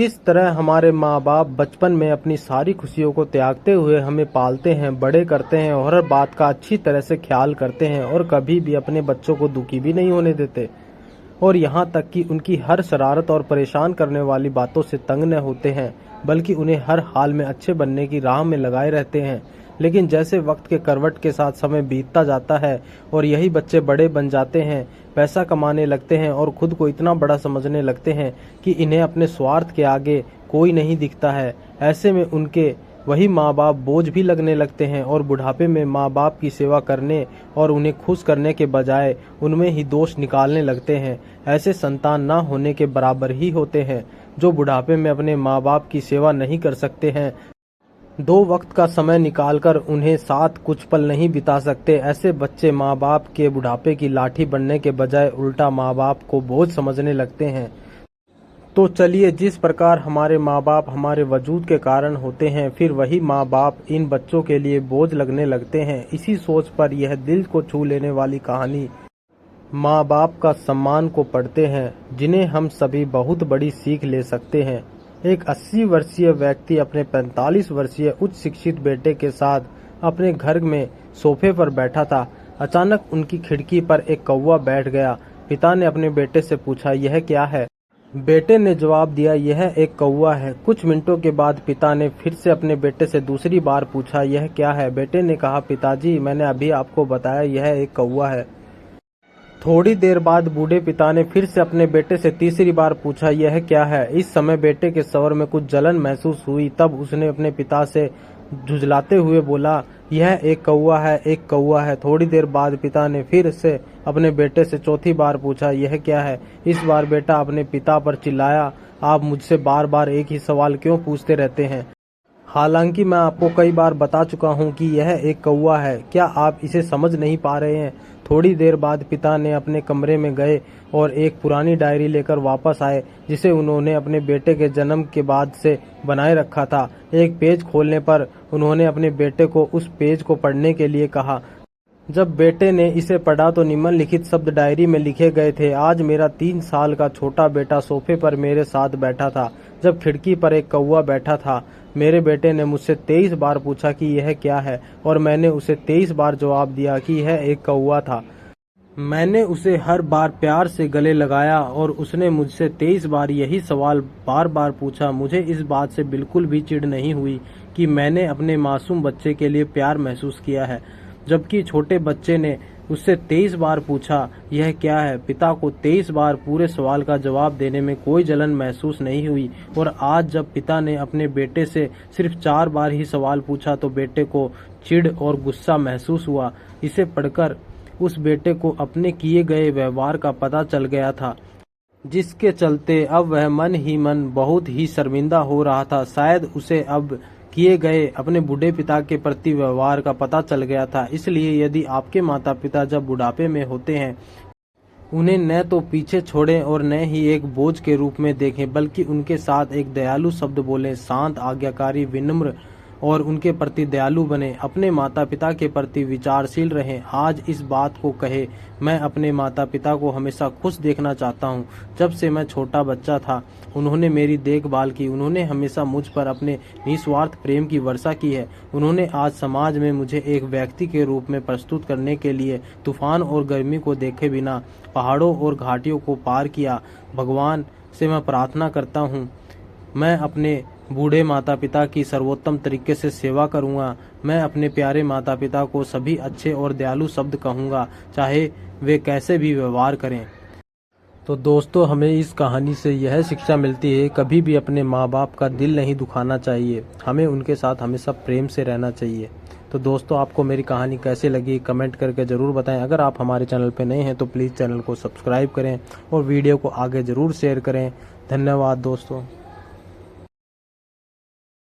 किस तरह हमारे माँ बाप बचपन में अपनी सारी खुशियों को त्यागते हुए हमें पालते हैं, बड़े करते हैं और हर बात का अच्छी तरह से ख्याल करते हैं और कभी भी अपने बच्चों को दुखी भी नहीं होने देते, और यहाँ तक कि उनकी हर शरारत और परेशान करने वाली बातों से तंग न होते हैं, बल्कि उन्हें हर हाल में अच्छे बनने की राह में लगाए रहते हैं। लेकिन जैसे वक्त के करवट के साथ समय बीतता जाता है और यही बच्चे बड़े बन जाते हैं, पैसा कमाने लगते हैं और खुद को इतना बड़ा समझने लगते हैं कि इन्हें अपने स्वार्थ के आगे कोई नहीं दिखता है, ऐसे में उनके वही माँ बाप बोझ भी लगने लगते हैं और बुढ़ापे में माँ बाप की सेवा करने और उन्हें खुश करने के बजाय उनमें ही दोष निकालने लगते हैं। ऐसे संतान ना होने के बराबर ही होते हैं जो बुढ़ापे में अपने माँ बाप की सेवा नहीं कर सकते हैं, 2 वक्त का समय निकालकर उन्हें साथ कुछ पल नहीं बिता सकते। ऐसे बच्चे माँ बाप के बुढ़ापे की लाठी बनने के बजाय उल्टा माँ बाप को बोझ समझने लगते हैं। तो चलिए, जिस प्रकार हमारे माँ बाप हमारे वजूद के कारण होते हैं, फिर वही माँ बाप इन बच्चों के लिए बोझ लगने लगते हैं। इसी सोच पर यह दिल को छू लेने वाली कहानी माँ बाप का सम्मान को पढ़ते हैं, जिन्हें हम सभी बहुत बड़ी सीख ले सकते हैं। एक 80 वर्षीय व्यक्ति अपने 45 वर्षीय उच्च शिक्षित बेटे के साथ अपने घर में सोफे पर बैठा था। अचानक उनकी खिड़की पर एक कौवा बैठ गया। पिता ने अपने बेटे से पूछा, यह क्या है? बेटे ने जवाब दिया, यह एक कौवा है। कुछ मिनटों के बाद पिता ने फिर से अपने बेटे से दूसरी बार पूछा, यह क्या है? बेटे ने कहा, पिताजी, मैंने अभी आपको बताया यह एक कौवा है। थोड़ी देर बाद बूढ़े पिता ने फिर से अपने बेटे से तीसरी बार पूछा, यह क्या है? इस समय बेटे के स्वर में कुछ जलन महसूस हुई। तब उसने अपने पिता से झुंझलाते हुए बोला, यह एक कौवा है, एक कौवा है। थोड़ी देर बाद पिता ने फिर से अपने बेटे से चौथी बार पूछा, यह क्या है? इस बार बेटा अपने पिता पर चिल्लाया, आप मुझसे बार बार एक ही सवाल क्यों पूछते रहते हैं? हालांकि मैं आपको कई बार बता चुका हूं कि यह एक कौवा है, क्या आप इसे समझ नहीं पा रहे हैं? थोड़ी देर बाद पिता ने अपने कमरे में गए और एक पुरानी डायरी लेकर वापस आए, जिसे उन्होंने अपने बेटे के जन्म के बाद से बनाए रखा था। एक पेज खोलने पर उन्होंने अपने बेटे को उस पेज को पढ़ने के लिए कहा। जब बेटे ने इसे पढ़ा तो निम्नलिखित शब्द डायरी में लिखे गए थे, आज मेरा 3 साल का छोटा बेटा सोफे पर मेरे साथ बैठा था, जब खिड़की पर एक कौवा बैठा था। मेरे बेटे ने मुझसे 23 बार पूछा कि यह क्या है, और मैंने उसे 23 बार जवाब दिया कि यह एक कौवा था। मैंने उसे हर बार प्यार से गले लगाया और उसने मुझसे 23 बार यही सवाल बार बार पूछा। मुझे इस बात से बिल्कुल भी चिढ़ नहीं हुई कि मैंने अपने मासूम बच्चे के लिए प्यार महसूस किया है, जबकि छोटे बच्चे ने उससे 23 बार पूछा, यह क्या है? पिता को 23 बार पूरे सवाल का जवाब देने में कोई जलन महसूस नहीं हुई, और आज जब पिता ने अपने बेटे से सिर्फ 4 बार ही सवाल पूछा तो बेटे को चिढ़ और गुस्सा महसूस हुआ। इसे पढ़कर उस बेटे को अपने किए गए व्यवहार का पता चल गया था, जिसके चलते अब वह मन ही मन बहुत ही शर्मिंदा हो रहा था। शायद उसे अब किए गए अपने बूढ़े पिता के प्रति व्यवहार का पता चल गया था। इसलिए यदि आपके माता पिता जब बुढ़ापे में होते हैं, उन्हें न तो पीछे छोड़ें और न ही एक बोझ के रूप में देखें, बल्कि उनके साथ एक दयालु शब्द बोलें, शांत, आज्ञाकारी, विनम्र और उनके प्रति दयालु बने। अपने माता पिता के प्रति विचारशील रहें। आज इस बात को कहे, मैं अपने माता पिता को हमेशा खुश देखना चाहता हूँ। जब से मैं छोटा बच्चा था, उन्होंने मेरी देखभाल की। उन्होंने हमेशा मुझ पर अपने निस्वार्थ प्रेम की वर्षा की है। उन्होंने आज समाज में मुझे एक व्यक्ति के रूप में प्रस्तुत करने के लिए तूफान और गर्मी को देखे बिना पहाड़ों और घाटियों को पार किया। भगवान से मैं प्रार्थना करता हूँ, मैं अपने बूढ़े माता पिता की सर्वोत्तम तरीके से सेवा करूंगा। मैं अपने प्यारे माता पिता को सभी अच्छे और दयालु शब्द कहूंगा, चाहे वे कैसे भी व्यवहार करें। तो दोस्तों, हमें इस कहानी से यह शिक्षा मिलती है, कभी भी अपने माँ बाप का दिल नहीं दुखाना चाहिए। हमें उनके साथ हमेशा प्रेम से रहना चाहिए। तो दोस्तों, आपको मेरी कहानी कैसे लगी कमेंट करके ज़रूर बताएं। अगर आप हमारे चैनल पर नए हैं तो प्लीज़ चैनल को सब्सक्राइब करें और वीडियो को आगे ज़रूर शेयर करें। धन्यवाद दोस्तों।